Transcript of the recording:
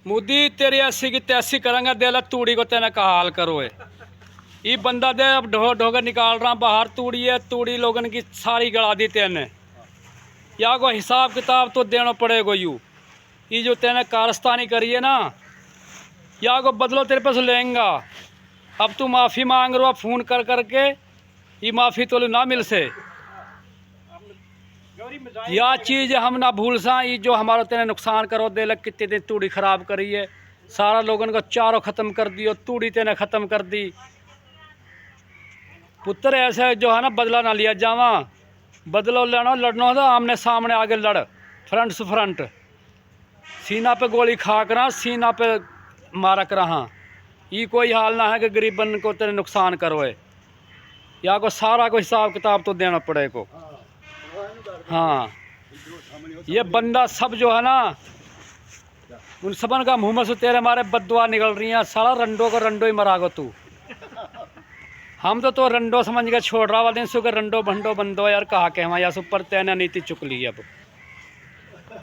मोदी तेरी ऐसी की तैसी करेंगे, दिल तूड़ी को तेने का हाल करो है। ये बंदा दे अब ढोकर निकाल रहा बाहर, तूड़ी है, तूड़ी लोगन की सारी गड़ा दी तेने। या को हिसाब किताब तो देना पड़ेगा यू। ये जो तेने कारस्तानी करी है ना, या को बदलो तेरे पास लेंगा। अब तू माफ़ी मांग रहा फ़ोन कर करके, ये माफ़ी तो ना मिल से। या चीज़ हम ना भूल सा, ये जो हमारा तेने नुकसान करो दे लग, कितने दिन तूड़ी ख़राब करी है, सारा लोगन को चारों ख़त्म कर दियो, तूड़ी तेने ख़त्म कर दी। पुत्र ऐसे जो है ना बदला ना लिया जावा, बदलो लेना लड़ना तो आमने सामने आगे लड़, फ्रंट से फ्रंट, सीना पे गोली खा कर सीना पे मारा कर। हाँ, ये कोई हाल ना है कि गरीबन को तेरे नुकसान करो है। या को सारा को हिसाब किताब तो देना पड़ेगा। हाँ, ये बंदा सब जो है ना, उन सबन का मुँह में से तेरे मारे बददुआ निकल रही हैं। सारा रंडो को रंडो ही मरागो तू। हम तो रंडो समझ के छोड़ रहा वाले दिन सुगर रंडो भंडो बंदो यार, कहा के हम या सुपर तेना नीति चुक ली अब।